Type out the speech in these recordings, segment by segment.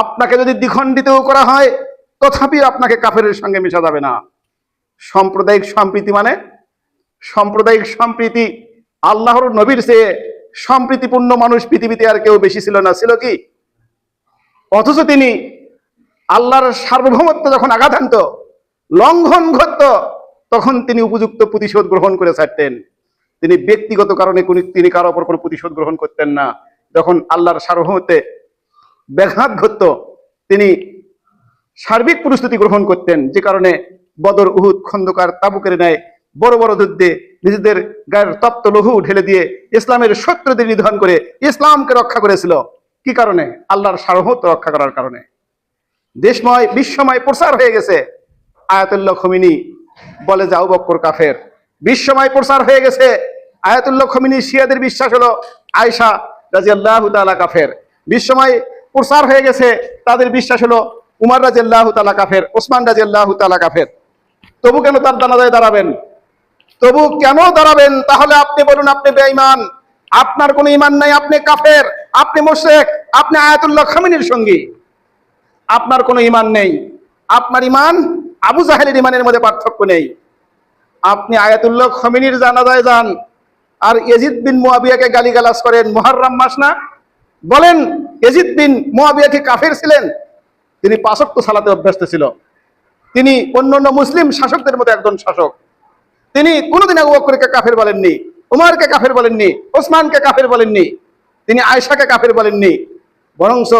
আপনাকে যদি দ্বিখণ্ডিতও করা হয় তথাপি আপনাকে কাফেরের সঙ্গে মেশা যাবে না। সাম্প্রদায়িক সম্প্রীতি মানে সাম্প্রদায়িক সম্প্রীতি, আল্লাহর নবীর চেয়ে সম্প্রীতিপূর্ণ মানুষ পৃথিবীতে আর কেউ বেশি ছিল না, ছিল কি? অথচ তিনি আল্লাহর সার্বভৌমত্ব যখন আঘাত আনত, লঙ্ঘন ঘটত, তখন তিনি উপযুক্ত প্রতিশোধ গ্রহণ করে ছাড়তেন। তিনি ব্যক্তিগত কারণে তিনি কারো ওপর কোনো প্রতিশোধ গ্রহণ করতেন না। যখন আল্লাহর সার্বভৌমত্বে ব্যাঘাত ঘটত, তিনি সার্বিক প্রস্তুতি গ্রহণ করতেন, যে কারণে বদর, উহুদ, খন্দকার, তাবুকের ন্যায় বড় বড় যুদ্ধে নিজেদের গায়ের তপ্ত লহু ঢেলে দিয়ে ইসলামের শত্রুদের নিধন করে ইসলামকে রক্ষা করেছিল। কি কারণে? আল্লাহর সার্বভৌমত্ব রক্ষা করার কারণে। দেশময় বিশ্বময় প্রচার হয়ে গেছে, আয়াতুল্লাহ খমিনি বলে যে আবু বকর কাফের। বিশ্বময় প্রচার হয়ে গেছে, আয়াতুল্লাহ খমিনি শিয়াদের বিশ্বাস হলো আয়েশা রাদিয়াল্লাহু তাআলা কাফের। বিশ্বময় প্রচার হয়ে গেছে, তাদের বিশ্বাস হলো উমর রাদিয়াল্লাহু তাআলা কাফের, ওসমান রাদিয়াল্লাহু তাআলা কাফের। তবু কেন তার জানাজায় দাঁড়াবেন? তবু কেন দাঁড়াবেন? তাহলে আপনি বলুন আপনি বেঈমান, আপনার কোনো ঈমান নাই, আপনি কাফের, আপনি মুশরিক, আপনি আয়াতুল্লাহ খমিনির সঙ্গী। আপনার কোনো ঈমান নেই, আপনার ঈমান আবু জাহেলের ঈমানের মধ্যে পার্থক্য নেই। আপনি আয়াতুল্লাহ খমিনির জানাজায় যান আর ইয়াজিদ বিন মুয়াবিয়াকে গালিগালাজ করেন। মুহররম মাস না? বলেন ইয়াজিদ বিন মুয়াবিয়া কি কাফের ছিলেন? তিনি 5 ওয়াক্ত সালাতে অভ্যস্ত ছিল। তিনি অন্যান্য মুসলিম শাসকদের মধ্যে একজন শাসক। তিনি কোনোদিন আবু বকরকে কাফের বলেননি, উমরকে কাফের বলেননি, ওসমানকে কাফের বলেননি, তিনি আয়েশাকে কাফের বলেননি। বরংস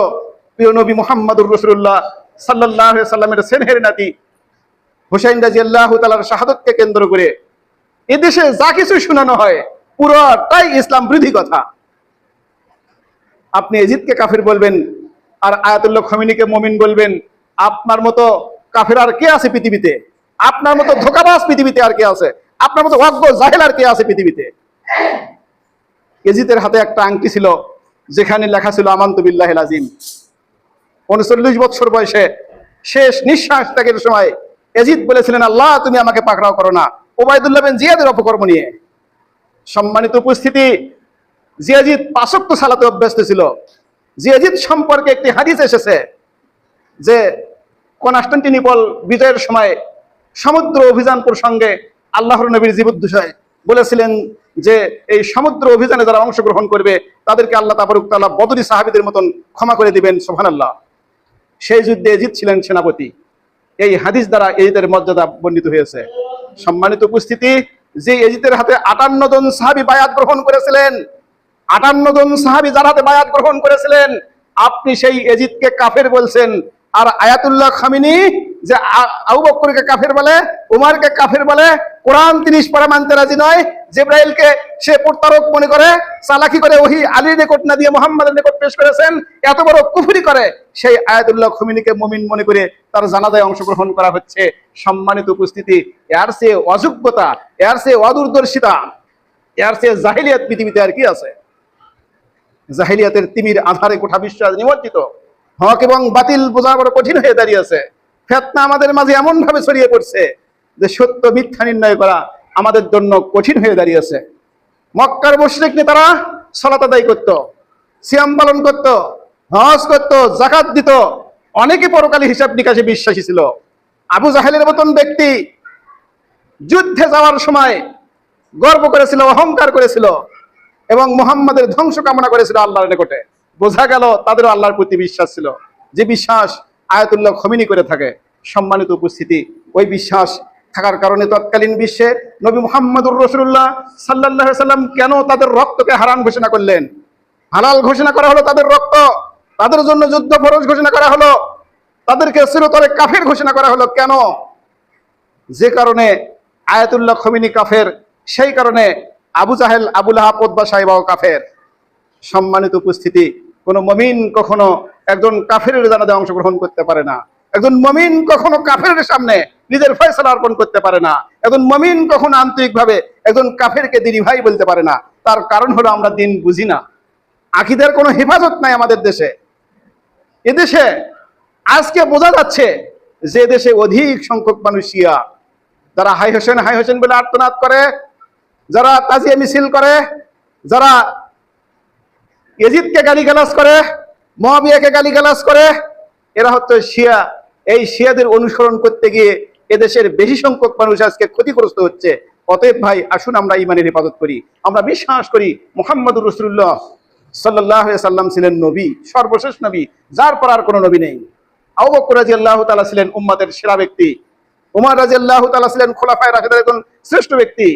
প্রিয় নবী মুহাম্মদুর রাসূলুল্লাহ সাল্লাল্লাহু আলাইহি সাল্লামের সেনহের নাতি হুসাইন রাদিয়াল্লাহু তাআলার শাহাদাতকে কেন্দ্র করে এদেশে যা কিছু শোনানো হয় পুরোটাই ইসলাম বিরোধী কথা। আপনি ইয়াজিদকে কাফের বলবেন আর আয়াতুল্লাহ খমিনিকে মুমিন বলবেন। আপনার মতো কাফের আর কে আছে পৃথিবীতে? আপনার মতো ধোঁকাবাজ পৃথিবীতে আর কে আছে? আপনার মতো অজ্ঞ জাহেল আর কে আছে পৃথিবীতে? ইয়াজিদের হাতে একটা আংটি ছিল, যেখানে লেখা ছিল আমানতু বিল্লাহিল আযীম। 39 বছর বয়সে শেষ নিঃশ্বাস ত্যাগের সময় ইয়াজিদ বলেছিলেন, আল্লাহ তুমি আমাকে পাকড়াও করো না, উবাইদুল্লাহ বিন জিয়াদের অপকর্ম নিয়ে। সম্মানিত উপস্থিতি, জিয়াজিদ 5 ওয়াক্ত সালাতে অভ্যস্ত ছিল। জিয়াজিদ সম্পর্কে একটি হাদিস এসেছে যে কনস্টান্টিনোপল বিজয়ের সময় সমুদ্র অভিযান প্রসঙ্গে আল্লাহর নবীর জীবদ্দশায় বলেছিলেন যে এই সমুদ্র অভিযানে যারা অংশগ্রহণ করবে তাদেরকে আল্লাহ তাবারক তাআলা বদরি সাহাবীদের মতন ক্ষমা করে দিবেন, সুবহানাল্লাহ। সেই যুদ্ধে ইয়াজিদ ছিলেন সেনাপতি। এই হাদিস দ্বারা ইয়াজিদের মর্যাদা বর্ণিত হয়েছে। সম্মানিত উপস্থিতি, যে ইয়াজিদের হাতে 58 জন সাহাবী বায়াত গ্রহণ করেছিলেন, 58 জন সাহাবী যার হাতে বায়াত গ্রহণ করেছিলেন, আপনি সেই ইয়াজিদকে কাফের বলছেন। আর আয়াতুল্লাহ খমিনি যে আবু বকরকে কাফের বলে, উমরকে কাফের বলে, কোরআন 30 পারা মানতে রাজি নয়, জিবরাইলকে সে প্রতারক মনে করে, চালাকি করে ওহী আলীর নিকট না দিয়ে মুহাম্মাদের নিকট পেশ করেছেন, এত বড় কুফরি করে সেই আয়াতুল্লাহ খমিনিকে মুমিন মনে করে তার জানাজায় অংশগ্রহণ করা হচ্ছে। সম্মানিত উপস্থিতি, এর চেয়ে অযোগ্যতা, এর চেয়ে অদূরদর্শিতা, এর চেয়ে জাহিলিয়াত পৃথিবীতে আর কি আছে? জাহিলিয়াতের তিমির আধারে গোটা বিশ্ব নিমজ্জিত। হক এবং বাতিল বোঝা বড় কঠিন হয়ে দাঁড়িয়েছে। ফিতনা আমাদের মাঝে এমন ভাবে ছড়িয়ে পড়ছে যে সত্য মিথ্যা নির্ণয় করা আমাদের জন্য কঠিন হয়ে দাঁড়িয়েছে। মক্কার মুশরিক নেতারা সালাত আদায় করত, সিয়াম পালন করত, হজ করত, যাকাত দিত, অনেকে পরকালী হিসাব নিকাশে বিশ্বাসী ছিল। আবু জাহেলের মতন ব্যক্তি যুদ্ধে যাওয়ার সময় গর্ব করেছিল, অহংকার করেছিল এবং মুহাম্মাদের ধ্বংস কামনা করেছিল আল্লাহর নিকটে। বোঝা গেল তাদেরও আল্লাহর প্রতি বিশ্বাস ছিল, যে বিশ্বাস আয়াতুল্লাহ খমিনি করে থাকে। সম্মানিত উপস্থিতি, ওই বিশ্বাস থাকার কারণে তৎকালীন বিশ্বে নবী মুহাম্মদুর রাসূলুল্লাহ সাল্লাল্লাহু আলাইহি সাল্লাম কেন তাদের রক্তকে হারাম ঘোষণা করলেন? হালাল ঘোষণা করা হলো তাদের রক্ত, তাদের জন্য যুদ্ধ ফরজ ঘোষণা করা হলো, তাদেরকে চিরতরে কাফের ঘোষণা করা হলো। কেন? যে কারণে আয়াতুল্লাহ খমিনি কাফের, সেই কারণে আবু জাহেল, আবু লাহাব, উতবা, সাইবাও কাফের। সম্মানিত উপস্থিতি, কোন মুমিন কখনো একজন কাফেরের জানাজায় অংশগ্রহণ করতে পারে না। একজন মুমিন কখনো কাফেরের সামনে নিজের ফয়সালা অর্পণ করতে পারে না। একজন মুমিন কখনো আন্তরিকভাবে একজন কাফেরকে দিনী ভাই বলতে পারে না। তার কারণ হলো আমরা দিন বুঝি না, আকীদার কোনো হেফাজত নাই আমাদের দেশে। এদেশে আজকে বোঝা যাচ্ছে যে দেশে অধিক সংখ্যক মানুষ শিয়া, যারা হাই হোসেন বলে আর্তনাদ করে, যারা তাজিয়া মিছিল করে, যারা ইয়াজিদকে গালিগালাজ করে, মুয়াবিয়াকে গালিগালাজ করে, এরা হচ্ছে শিয়া। এই শিয়াদের অনুসরণ করতে গিয়ে এদেশের বেশি সংখ্যক মানুষ আজকে ক্ষতিগ্রস্ত হচ্ছে। অতএব ভাই, আসুন আমরা ইমানের হেফাজত করি। আমরা বিশ্বাস করি মুহাম্মদুর রাসূলুল্লাহ সাল্লাল্লাহু আলাইহি সাল্লাম ছিলেন নবী, সর্বশেষ নবী, যার পর আর কোনো নবী নেই। আবু বকর রাদিয়াল্লাহু তাআলা ছিলেন উম্মতের সেরা ব্যক্তি। উমর রাদিয়াল্লাহু তাআলা ছিলেন খোলাফায়ে রাশিদের একজন শ্রেষ্ঠ ব্যক্তি।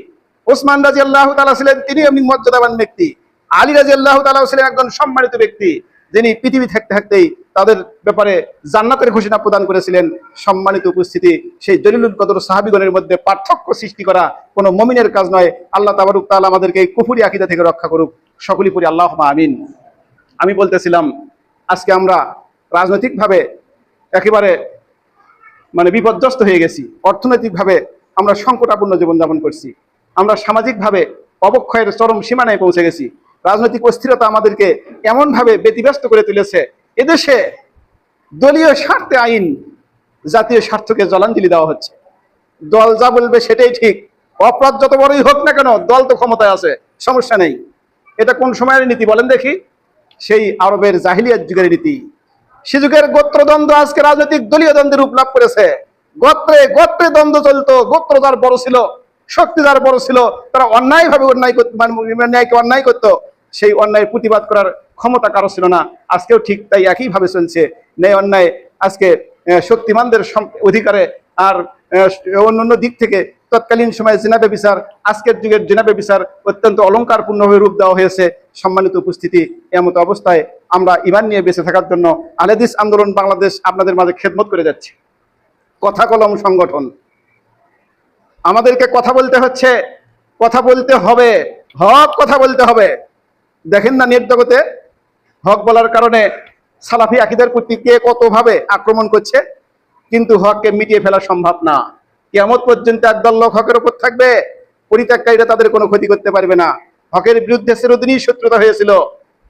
ওসমান রাদিয়াল্লাহু তাআলা ছিলেন তিনি এমনি মর্যাদাবান ব্যক্তি। আলী রাদিয়াল্লাহু তাআলা ছিলেন একজন সম্মানিত ব্যক্তি, যিনি পৃথিবী থাকতে থাকতেই তাদের ব্যাপারে জান্নাতের ঘোষণা প্রদান করেছিলেন। সম্মানিত উপস্থিতি, সেই জলিলুল কদর সাহাবীগণের মধ্যে পার্থক্য সৃষ্টি করা কোনো মুমিনের কাজ নয়। আল্লাহ তাবারক তাআলা আমাদেরকে এই কুফরি আকীদা থেকে রক্ষা করুক। সকলেই পড়ি আল্লাহুম্মা আমিন। আমি বলতেছিলাম, আজকে আমরা রাজনৈতিকভাবে একেবারে বিপর্যস্ত হয়ে গেছি। অর্থনৈতিকভাবে আমরা সংকটাপূর্ণ জীবনযাপন করছি। আমরা সামাজিকভাবে অবক্ষয়ের চরম সীমানায় পৌঁছে গেছি। রাজনৈতিক অস্থিরতা আমাদেরকে এমনভাবে ব্যতিব্যস্ত করে তুলেছে, এদেশে দলীয় স্বার্থে আইন, জাতীয় স্বার্থকে জলাঞ্জলি দেওয়া হচ্ছে। দল যা বলবে সেটাই ঠিক, অপরাধ যত বড়ই হোক না কেন, দল তো ক্ষমতায় আছে, সমস্যা নেই। এটা কোন সময়ের নীতি বলেন দেখি? সেই আরবের জাহিলিয়াত যুগের নীতি। সে যুগের গোত্রদ্বন্দ্ব আজকে রাজনৈতিক দলীয় দ্বন্দ্বের রূপ লাভ করেছে। গোত্রে গোত্রে দ্বন্দ্ব চলতো, গোত্র যার বড় ছিল, শক্তি যার বড় ছিল, তারা অন্যায়ভাবে ন্যায়কে অন্যায় করতো। সেই অন্যায় প্রতিবাদ করার ক্ষমতা কারো ছিল না। আজকেও ঠিক তাই একইভাবে চলছে। ন্যায় অন্যায় আজকে শক্তিমানদের অধিকারে। আর অন্যান্য দিক থেকে তৎকালীন সময়ে জিনাবে বিচার, আজকের যুগের জিনাবে বিচার অত্যন্ত অলংকারপূর্ণভাবে রূপ দেওয়া হয়েছে। সম্মানিত উপস্থিতি, এমত অবস্থায় আমরা ঈমান নিয়ে বেঁচে থাকার জন্য আহলে হাদিস আন্দোলন বাংলাদেশ আপনাদের মাঝে খেদমত করে যাচ্ছে। কথা কলম সংগঠন, আমাদেরকে কথা বলতে হচ্ছে, কথা বলতে হবে, হক কথা বলতে হবে। দেখেন না নেট জগতে হক বলার কারণে সালাফি আকীদার প্রতি কে কতভাবে আক্রমণ করছে, কিন্তু হককে মিটিয়ে ফেলা সম্ভব না। কিয়ামত পর্যন্ত একদল লোক হকের উপর থাকবে, পরিত্যাগকারীরা তাদের কোনো ক্ষতি করতে পারবে না। হকের বিরুদ্ধে চিরদিনই শত্রুতা হয়েছিল।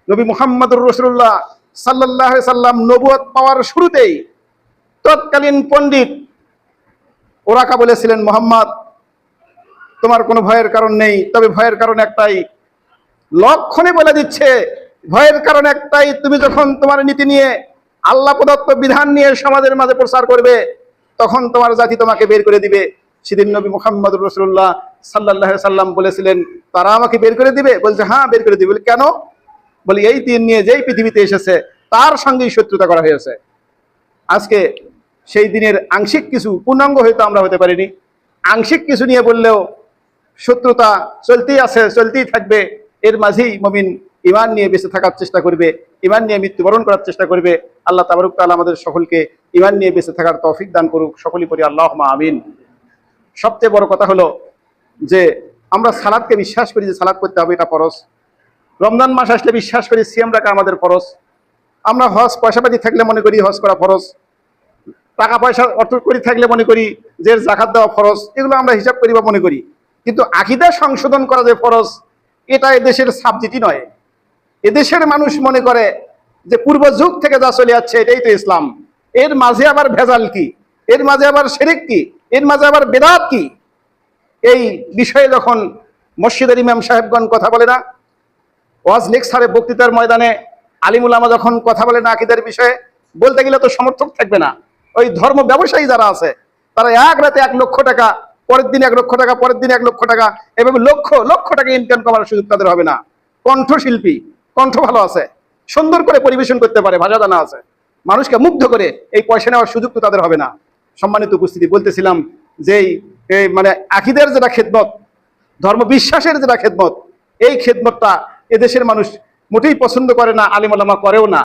নবী মুহাম্মদুর রাসূলুল্লাহ সাল্লাল্লাহু আলাইহি সাল্লাম নবুয়ত পাওয়ার শুরুতেই তৎকালীন পণ্ডিত ওরাকা বলেছিলেন, মুহাম্মদ তোমার কোনো ভয়ের কারণ নেই, তবে ভয়ের কারণ একটাই। লক্ষণে বলে দিচ্ছে, ভয়ের কারণ একটাই, তুমি যখন তোমার নীতি নিয়ে, আল্লাহ প্রদত্ত বিধান নিয়ে সমাজের মাঝে প্রচার করবে, তখন তোমার জাতি তোমাকে বের করে দিবে। সেদিন নবী মুহাম্মদুর রাসূলুল্লাহ সাল্লাল্লাহু আলাইহি সাল্লাম বলেছিলেন, তারা আমাকে বের করে দিবে? বলছে হ্যাঁ, বের করে দিবে। বলে কেন? বলে এই দিন নিয়ে যেই পৃথিবীতে এসেছে তার সঙ্গেই শত্রুতা করা হয়েছে। আজকে সেই দিনের আংশিক কিছু, পূর্ণাঙ্গ হয়তো আমরা হতে পারিনি, আংশিক কিছু নিয়ে বললেও শত্রুতা চলতেই আছে, চলতেই থাকবে। এর মাঝেই মুমিন ঈমান নিয়ে বেঁচে থাকার চেষ্টা করবে, ঈমান নিয়ে মৃত্যুবরণ করার চেষ্টা করবে। আল্লাহ তাবারক তাআলা আমাদের সকলকে ঈমান নিয়ে বেঁচে থাকার তৌফিক দান করুক। সকলেই পড়ি আল্লাহুম্মা আমিন। সবচেয়ে বড় কথা হলো যে আমরা সালাতকে বিশ্বাস করি যে সালাত করতে হবে, এটা ফরজ। রমজান মাস আসলে বিশ্বাস করি সিয়াম রাখা আমাদের ফরজ। আমরা হজ পয়সাপাতি থাকলে মনে করি হজ করা ফরজ। টাকা পয়সা অর্থ করি থাকলে মনে করি যে যাকাত দেওয়া ফরজ। এগুলো আমরা হিসাব করি বা মনে করি, কিন্তু আকীদা সংশোধন করা যে ফরজ, এটা এদেশের সাবজেক্টই নয়। এদেশের মানুষ মনে করে যে পূর্ব যুগ থেকে যা চলে যাচ্ছে এটাই তো ইসলাম। এর মাঝে আবার ভেজাল কি, এর মাঝে আবার শিরক কি, এর মাঝে আবার বেদাত কি? এই বিষয়ে যখন মসজিদের ইমাম সাহেবগণ কথা বলে না, ওয়াজ লেকচারে বক্তৃতার ময়দানে আলিম উলামা যখন কথা বলে না আকীদার বিষয়ে, বলতে গেলে তো সমর্থক থাকবে না। ওই ধর্ম ব্যবসায়ী যারা আছে, তারা এক রাতে 1 লক্ষ টাকা, পরের দিন 1 লক্ষ টাকা, পরের দিন 1 লক্ষ টাকা, এভাবে লক্ষ লক্ষ টাকা ইনকাম করার সুযোগ তাদের হবে না। কণ্ঠশিল্পী, কণ্ঠ ভালো আছে, সুন্দর করে পরিবেশন করতে পারে, ভাষা জানা আছে, মানুষকে মুগ্ধ করে, এই পয়সা নেওয়ার সুযোগ তো তাদের হবে না। সম্মানিত উপস্থিতি, বলতেছিলাম যে আকীদার যেটা খেদমত, ধর্ম বিশ্বাসের যেটা খেদমত, এই খেদমতটা এদেশের মানুষ মোটেই পছন্দ করে না, আলিম উলামা করেও না।